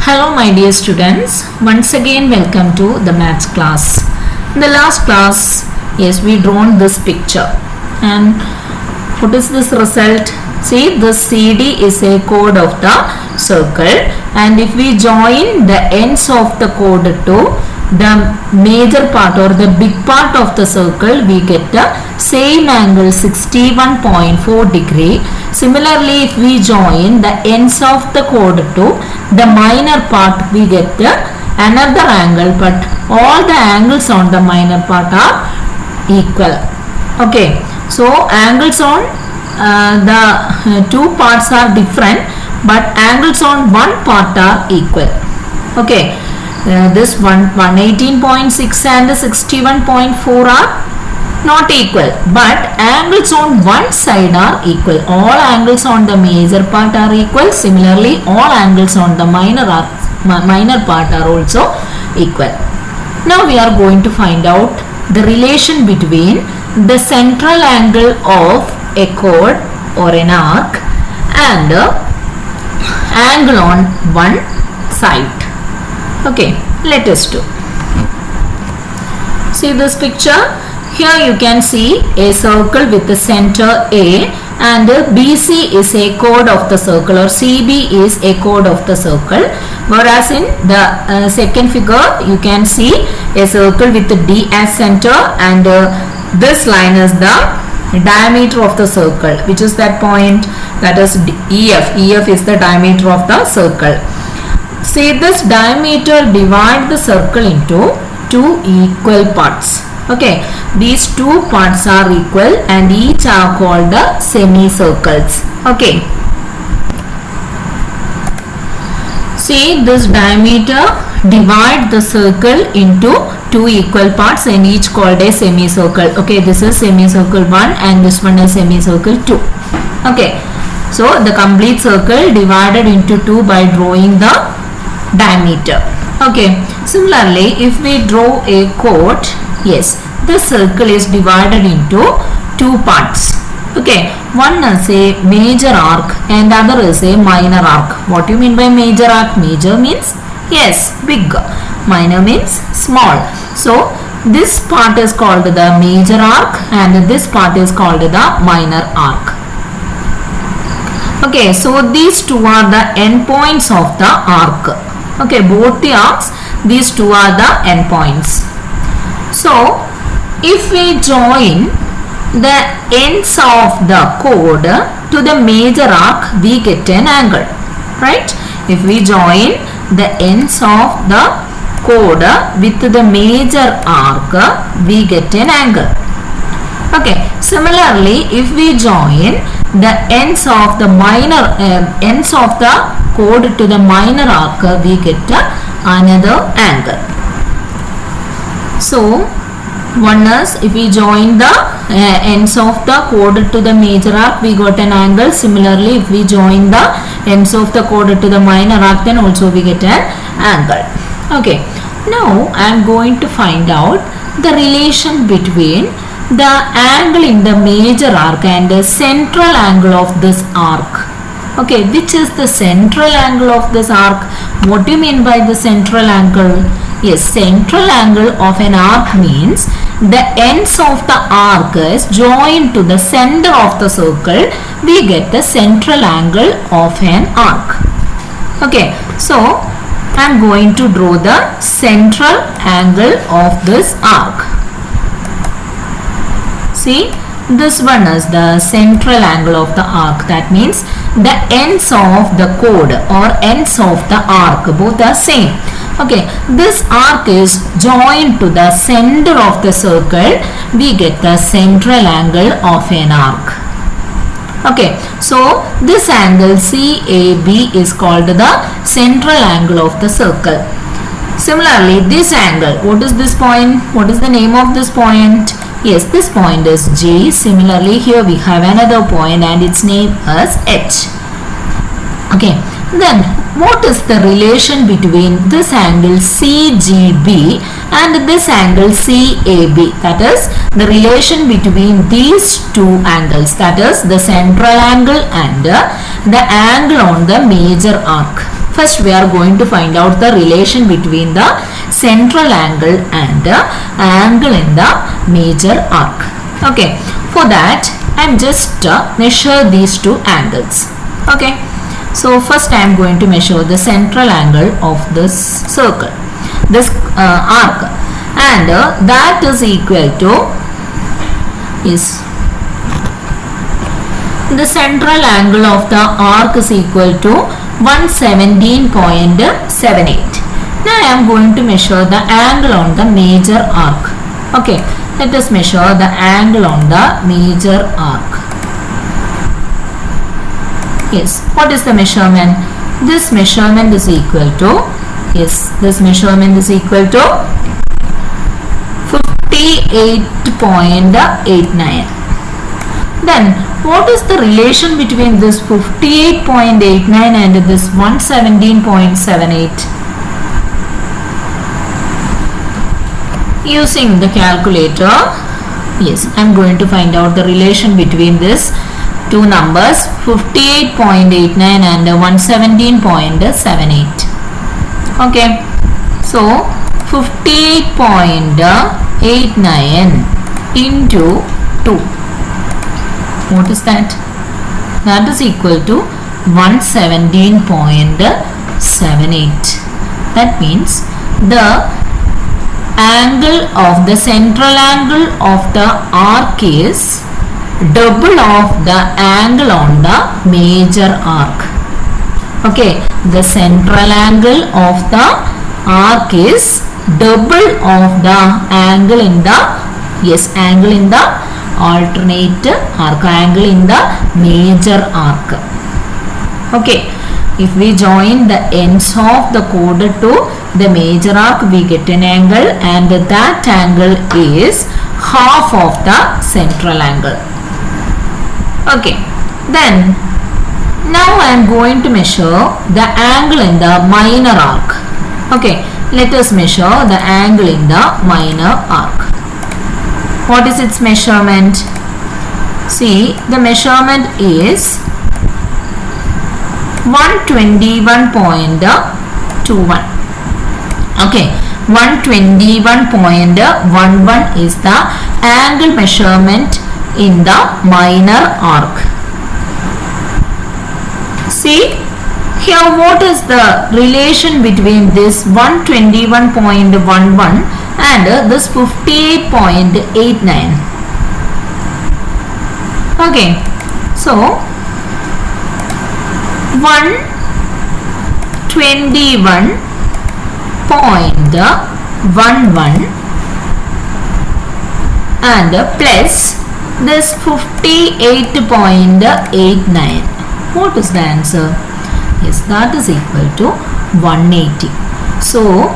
Hello my dear students, once again welcome to the maths class. In the last class, yes, we drawn this picture and what is this result? See, the CD is a chord of the circle, and if we join the ends of the chord to the major part or the big part of the circle, we get the same angle 61.4 degree. Similarly, if we join the ends of the chord to the minor part, we get the another angle, but all the angles on the minor part are equal. Okay, so angles on the two parts are different, but angles on one part are equal. Okay, this 118.6 and 61.4 are not equal, but angles on one side are equal. All angles on the major part are equal. Similarly, all angles on the minor part are also equal. Now we are going to find out the relation between the central angle of a chord or an arc and the angle on one side. Okay, let us do. See this picture. Here you can see a circle with the center A, and BC is a chord of the circle, or CB is a chord of the circle. Whereas in the second figure you can see a circle with the D as center, and this line is the diameter of the circle, which is that point, that is EF. EF is the diameter of the circle. See, this diameter divide the circle into two equal parts. Okay, these two parts are equal and each are called the semicircles. Okay, see, this diameter divide the circle into two equal parts and each called a semicircle. Okay, this is semicircle 1 and this one is semicircle 2. Okay, so the complete circle divided into two by drawing the diameter. Okay, similarly, if we draw a chord, yes, the circle is divided into two parts. Okay, one is a major arc and other is a minor arc. What do you mean by major arc? Major means, yes, big. Minor means small. So this part is called the major arc and this part is called the minor arc. Okay, so these two are the endpoints of the arc. Okay, both the arcs, these two are the endpoints. So if we join the ends of the chord to the major arc, we get an angle, right? If we join the ends of the chord with the major arc, we get an angle. Okay, similarly, if we join the ends of the minor ends of the chord to the minor arc, we get another angle. So one is, if we join the ends of the chord to the major arc, we got an angle. Similarly, if we join the ends of the chord to the minor arc, then also we get an angle. Okay, now I am going to find out the relation between the angle in the major arc and the central angle of this arc. Okay, which is the central angle of this arc? What do you mean by the central angle? Yes, central angle of an arc means the ends of the arc is joined to the center of the circle. We get the central angle of an arc. Okay, so I am going to draw the central angle of this arc. See, this one is the central angle of the arc. That means the ends of the chord or ends of the arc both are same. Okay, this arc is joined to the center of the circle. We get the central angle of an arc. Okay, so this angle CAB is called the central angle of the circle. Similarly, this angle, what is this point? What is the name of this point? Yes, this point is G. Similarly, here we have another point and its name is H. Okay, then what is the relation between this angle CGB and this angle CAB? That is the relation between these two angles, that is the central angle and the angle on the major arc. First we are going to find out the relation between the central angle and the angle in the major arc. Okay, for that I am just measure these two angles. Okay, so first I am going to measure the central angle of this circle, this arc, and that is equal to the central angle of the arc is equal to 117.78. Now I am going to measure the angle on the major arc. Okay, let us measure the angle on the major arc. Yes, what is the measurement? This measurement is equal to, this measurement is equal to 58.89. Then what is the relation between this 58.89 and this 117.78? Using the calculator, yes, I am going to find out the relation between this two numbers, 58.89 and 117.78. Okay, so 58.89 into 2. What is that? That is equal to 117.78. That means the angle of the central angle of the arc is double of the angle on the major arc. Okay, the central angle of the arc is double of the angle in the, angle in the alternate arc, angle in the major arc. Okay, if we join the ends of the chord to the major arc, we get an angle, and that angle is half of the central angle. Okay, then now I am going to measure the angle in the minor arc. Okay, let us measure the angle in the minor arc. What is its measurement? See, the measurement is 121.21. Okay, 121.11 is the angle measurement in the minor arc. See, here what is the relation between this 121.11 and this 58.89? Okay, so 121.11 and plus this 58.89. What is the answer? Yes, that is equal to 180. So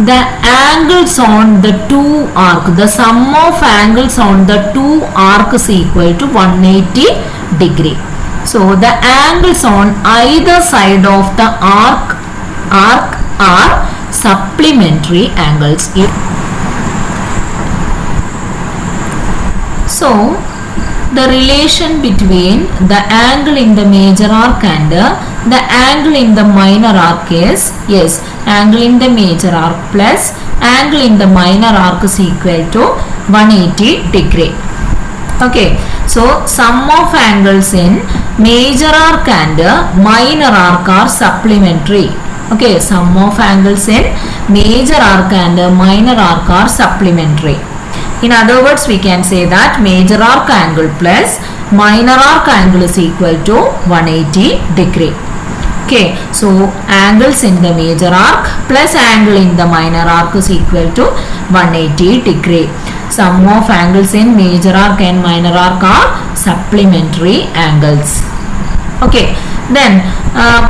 the angles on the two arc, the sum of angles on the two arcs is equal to 180 degree. So the angles on either side of the arc are supplementary angles. So the relation between the angle in the major arc and the angle in the minor arc is, angle in the major arc plus angle in the minor arc is equal to 180 degree. Okay, so sum of angles in major arc and minor arc are supplementary. Okay, sum of angles in major arc and minor arc are supplementary. In other words, we can say that major arc angle plus minor arc angle is equal to 180 degree. Okay, so angles in the major arc plus angle in the minor arc is equal to 180 degree. Sum of angles in major arc and minor arc are supplementary angles. Okay, then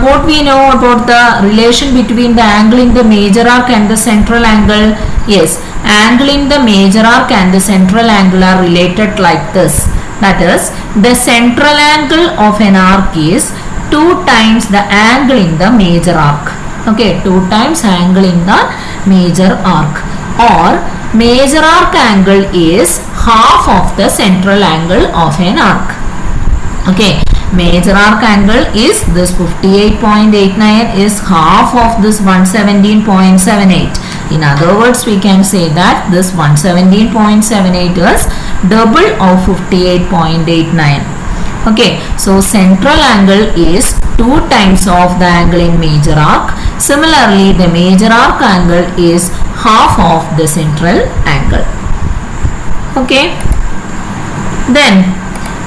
what we know about the relation between the angle in the major arc and the central angle? Yes, angle in the major arc and the central angle are related like this. That is, the central angle of an arc is 2 times the angle in the major arc. Okay, 2 times angle in the major arc, or major arc angle is half of the central angle of an arc. Okay, major arc angle is this 58.89 is half of this 117.78. In other words, we can say that this 117.78 is double of 58.89. Okay, so central angle is 2 times of the angle in major arc. Similarly, the major arc angle is half of the central angle. Okay, then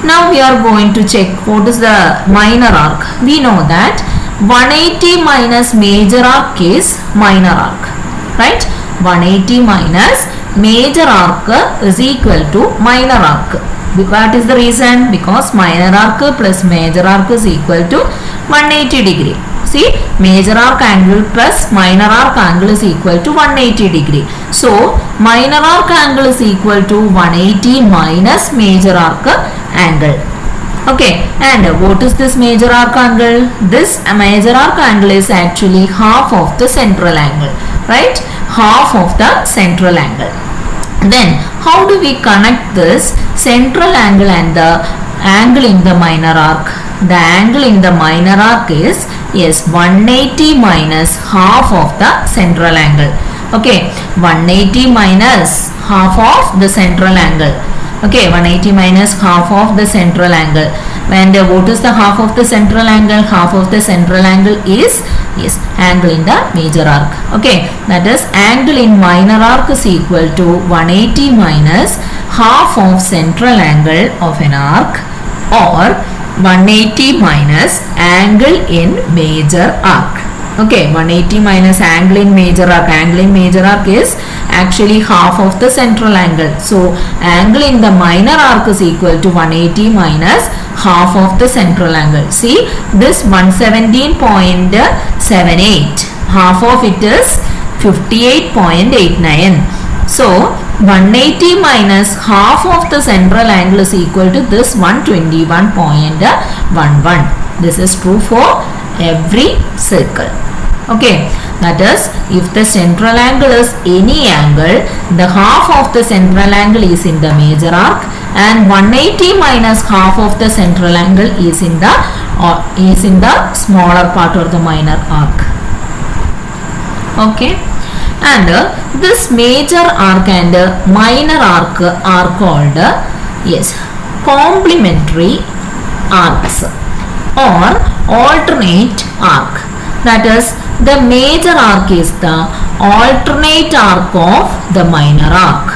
now we are going to check what is the minor arc. We know that 180 minus major arc is minor arc, right? 180 minus major arc is equal to minor arc. What is the reason? Because minor arc plus major arc is equal to 180 degree. See, major arc angle plus minor arc angle is equal to 180 degree. So, minor arc angle is equal to 180 minus major arc angle. Okay, and what is this major arc angle? This major arc angle is actually half of the central angle, right? Half of the central angle. Then, how do we connect this central angle and the angle in the minor arc? The angle in the minor arc is, yes, 180 minus half of the central angle. Okay, 180 minus half of the central angle. Okay, 180 minus half of the central angle. And what is the half of the central angle? Half of the central angle is, yes, angle in the major arc. Okay, that is angle in minor arc is equal to 180 minus half of central angle of an arc, or 180 minus angle in major arc. Okay, 180 minus angle in major arc. Angle in major arc is actually half of the central angle. So, angle in the minor arc is equal to 180 minus half of the central angle. See, this 117.78, half of it is 58.89. So, 180 minus half of the central angle is equal to this 121.11. This is true for every circle. Okay, that is, if the central angle is any angle, the half of the central angle is in the major arc, and 180 minus half of the central angle is in the smaller part or the minor arc. Okay, and this major arc and minor arc are called, yes, complementary arcs or alternate arc. That is, the major arc is the alternate arc of the minor arc,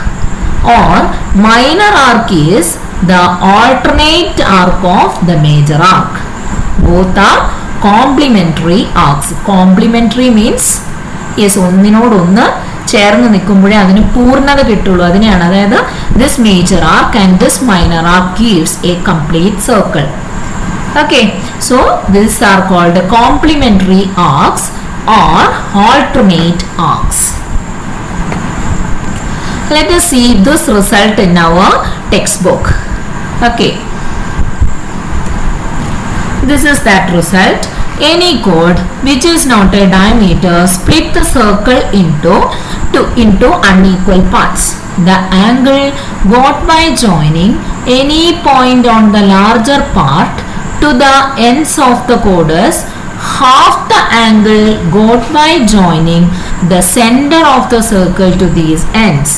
or minor arc is the alternate arc of the major arc. Both are complementary arcs. Complementary means, yes, ഒന്നിനോട് ഒന്ന് ചേർന്ന് നിൽക്കുമ്പോഴേ അതിന് പൂർണ്ണത കിട്ടുള്ളൂ. അതിനെയാണ്, അതായത് this major arc and this minor arc gives a complete circle. Okay, so these are called complementary arcs or alternate arcs. Let us see this result in our textbook. Okay, this is that result. Any chord which is not a diameter split the circle into unequal parts. The angle got by joining any point on the larger part to the ends of the chord is half the angle got by joining the center of the circle to these ends.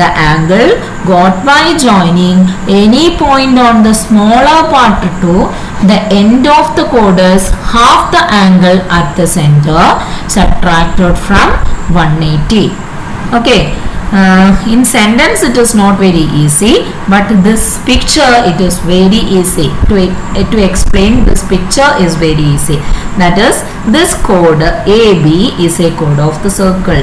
The angle got by joining any point on the smaller part to the end of the chord is half the angle at the center subtracted from 180. Okay. In sentence it is not very easy, but this picture it is very easy to explain. This picture is very easy. That is, this chord AB is a chord of the circle,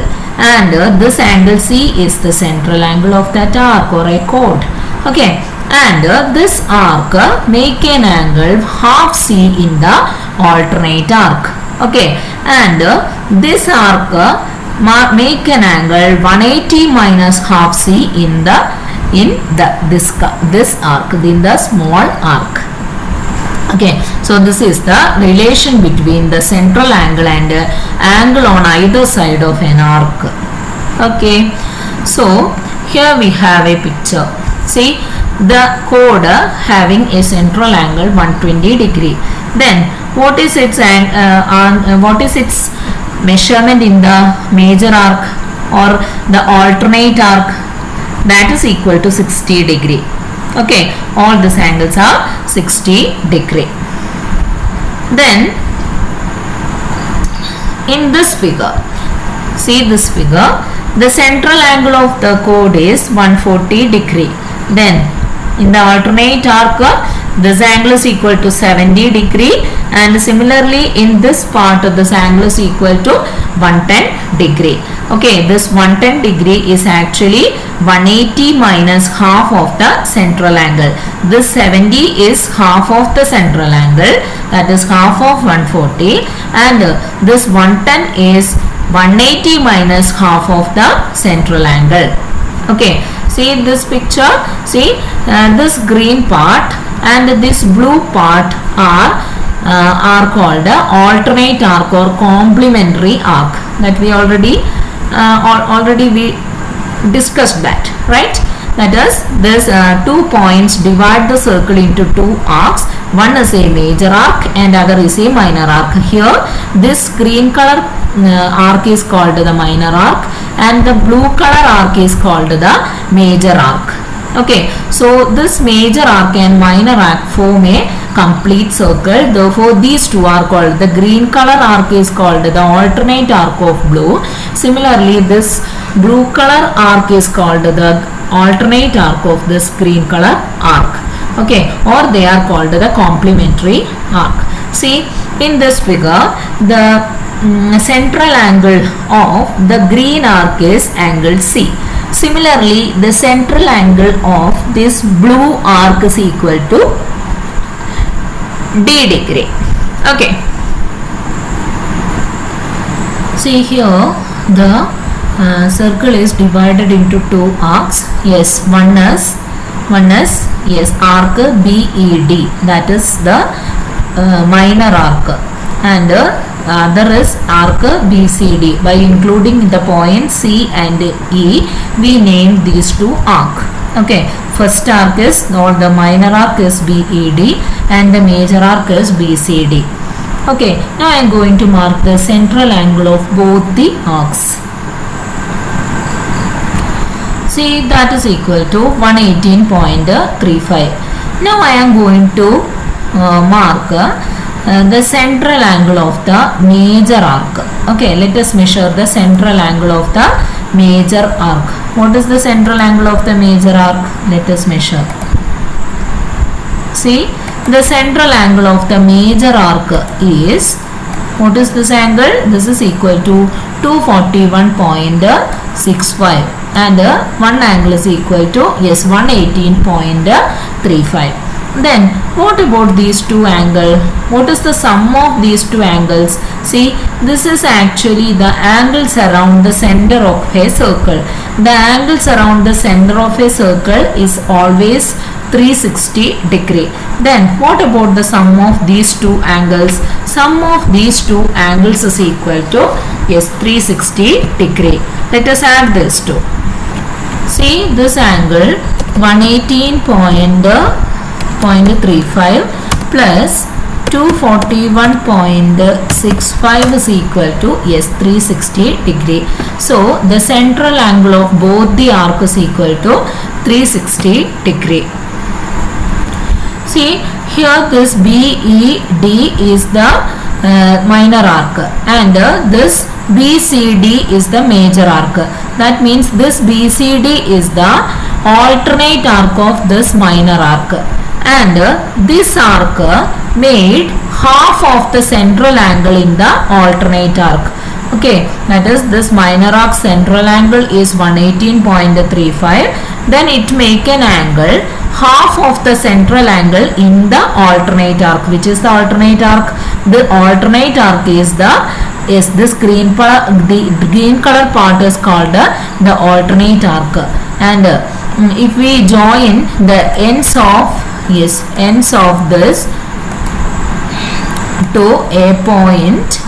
and this angle C is the central angle of that arc or a chord. Okay, and this arc make an angle half C in the alternate arc. Okay, and this arc make an angle 180 minus half C in this arc, in the small arc. Okay, so this is the relation between the central angle and angle on either side of an arc. Okay, so here we have a picture. See, the chord having a central angle 120 degree. Then what is its measurement in the major arc or the alternate arc? That is equal to 60 degree. Okay, all these angles are 60 degree. Then in this figure, see this figure, the central angle of the chord is 140 degree. Then in the alternate arc, this angle is equal to 70 degree, and similarly in this part this angle is equal to 110 degree. Okay, this 110 degree is actually 180 minus half of the central angle. This 70 is half of the central angle, that is half of 140, and this 110 is 180 minus half of the central angle. Okay, see this picture, see this green part and this blue part are called alternate arc or complementary arc, that we already we discussed that, right? That is, this 2 points divide the circle into 2 arcs. One is a major arc and other is a minor arc. Here this green color arc is called the minor arc and the blue color arc is called the major arc. Okay, so this major arc and minor arc form a complete circle. Therefore these two are called, the green color arc is called the alternate arc of blue. Similarly this blue color arc is called the alternate arc of this green color arc. Okay, or they are called the complementary arc. See in this figure, the central angle of the green arc is angle C. Similarly, the central angle of this blue arc is equal to D degree. Okay. See here, the circle is divided into 2 arcs. Yes, one is yes arc BED, that is the minor arc, and other is arc BCD. By including the points C and E, we named these 2 arc. Okay, first arc is, or the minor arc is BED and the major arc is BCD. Okay, now I am going to mark the central angle of both the arcs. See, that is equal to 118.35. Now I am going to mark the central angle of the major arc. Okay, let us measure the central angle of the major arc. What is the central angle of the major arc? Let us measure. See, the central angle of the major arc is, what is this angle? This is equal to 241.65, and one angle is equal to, yes, 118.35. Then what about these 2 angles? What is the sum of these 2 angles? See, this is actually the angles around the center of a circle. The angles around the center of a circle is always 360 degree. Then what about the sum of these 2 angles? Sum of these 2 angles is equal to, yes, 360 degree. Let us add this 2. See, this angle 118.35 plus 241.65 is equal to, yes, 360 degree. So the central angle of both the arc is equal to 360 degree. See here, this BED is the minor arc and this BCD is the major arc. That means this BCD is the alternate arc of this minor arc, and this arc made half of the central angle in the alternate arc. Okay, that is, this minor arc central angle is 118.35. Then it make an angle half of the central angle in the alternate arc. Which is the alternate arc? The alternate arc is the, yes, this green color, the green color part is called the alternate arc. And if we join the ends of, yes, ends of this to a point,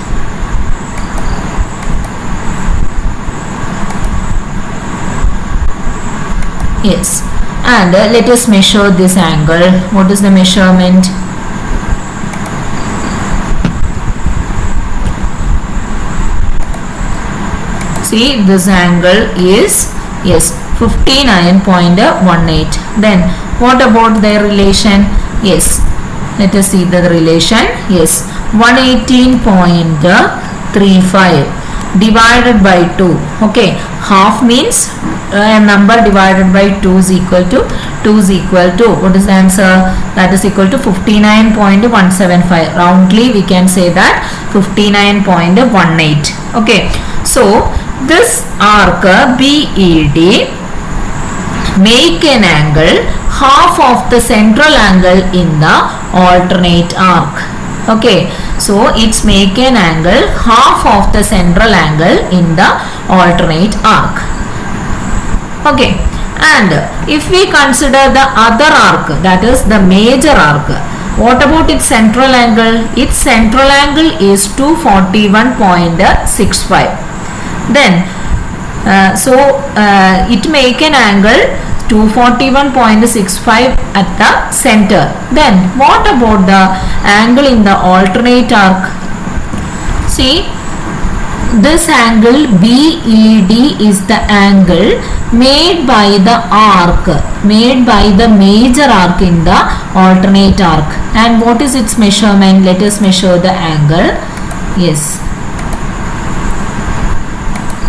yes, and let us measure this angle. What is the measurement? See, this angle is, yes, 59.18. Then what about their relation? Yes, let us see the relation. Yes, 118.35 divided by 2. Okay, half means a number divided by 2 is equal to what is the answer? That is equal to 59.175. Roundly we can say that 59.18. Okay, so this arc BED make an angle half of the central angle in the alternate arc. Okay, so it's make an angle half of the central angle in the alternate arc. Okay, and if we consider the other arc, that is the major arc, what about its central angle? Its central angle is 241.65. Then it make an angle 241.65 at the center. Then what about the angle in the alternate arc? See, this angle BED is the angle made by the arc, made by the major arc in the alternate arc. And what is its measurement? Let us measure the angle. Yes,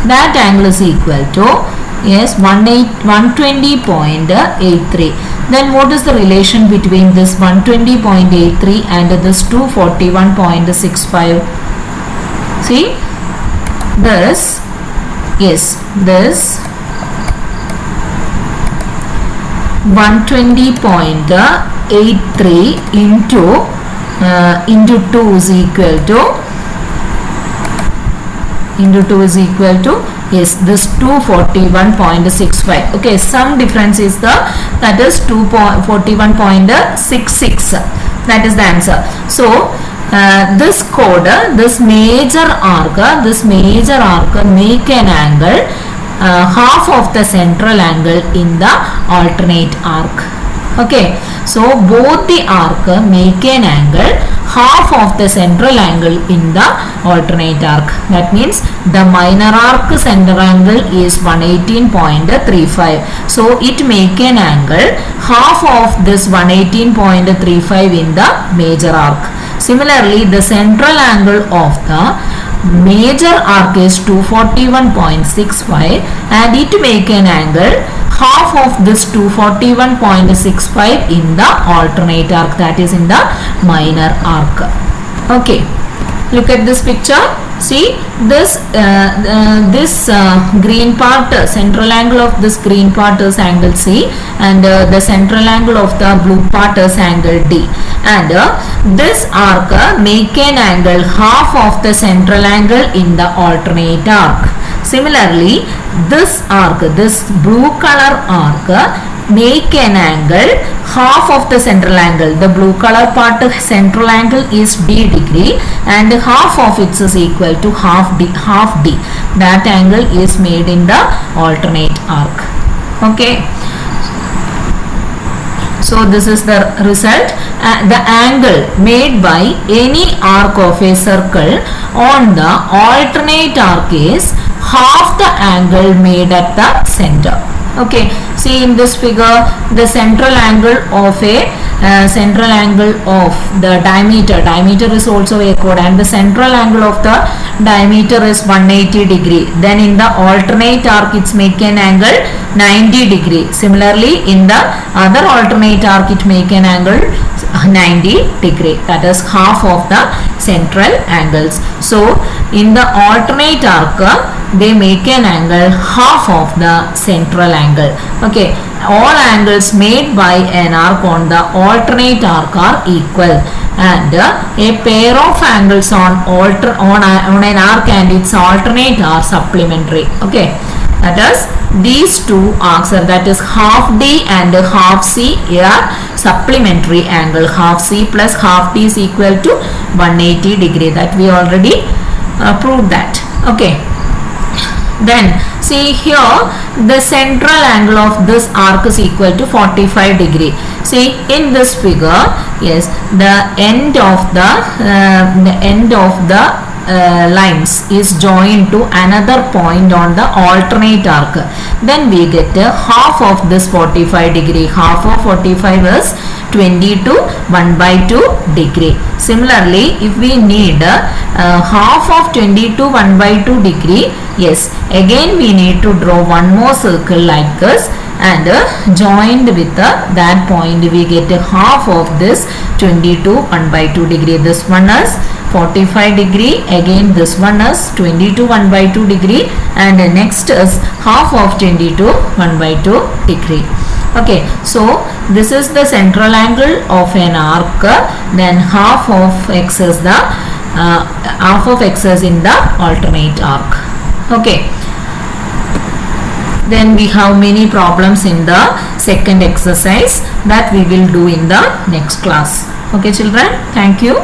that angle is equal to, yes, 120.83. Then what is the relation between this 120.83 and this 241.65? See, this, yes, this 120.83 into 2 is equal to, yes, this 241.65. Okay, some difference is that is 241.66. That is the answer. So this chord, this major arc make an angle half of the central angle in the alternate arc. Okay, so both the arc make an angle half of the central angle in the alternate arc. That means the minor arc center angle is 118.35. So it make an angle half of this 118.35 in the major arc. Similarly, the central angle of the major arc is 241.65 and it make an angle half of this 241.65 in the alternate arc, that is in the minor arc. Okay, look at this picture. See, this green part, central angle of this green part is angle C, and the central angle of the blue part is angle D. And this arc make an angle half of the central angle in the alternate arc. Similarly, this arc, this blue color arc make an angle half of the central angle. The blue color part central angle is D degree and half of it is equal to half D. That angle is made in the alternate arc. Okay. So this is the result. The angle made by any arc of a circle on the alternate arc is half the angle made at the center. Okay, see in this figure the central angle of a the diameter is also a chord, and the central angle of the diameter is 180 degree. Then in the alternate arc it's make an angle 90 degree. Similarly in the other alternate arc it make an angle 90 degree. That is half of the central angles. So in the alternate arc they make an angle half of the central angle. Okay, all angles made by an arc on the alternate arc are equal, and a pair of angles on an arc and its alternate are supplementary. Okay, that is these two arcs are, that is half D and half C, are supplementary angle. Half C plus half D is equal to 180 degree. That we already proved that. Okay. Then See here, the central angle of this arc is equal to 45 degree. See in this figure, yes, the end of the lines is joined to another point on the alternate arc. Then we get half of this 45 degree. Half of 45 is 22 1/2 degree. Similarly, if we need half of 22 1/2 degree, yes, again we need to draw one more circle like this, and joined with that point we get half of this 22 1/2 degree. This one is 45 degree, again this one is 22 1/2 degree, and next is half of 22 1/2 degree. Okay, so this is the central angle of an arc. Then half of x is in the alternate arc. Okay, then we have many problems in the second exercise that we will do in the next class. Okay children, thank you.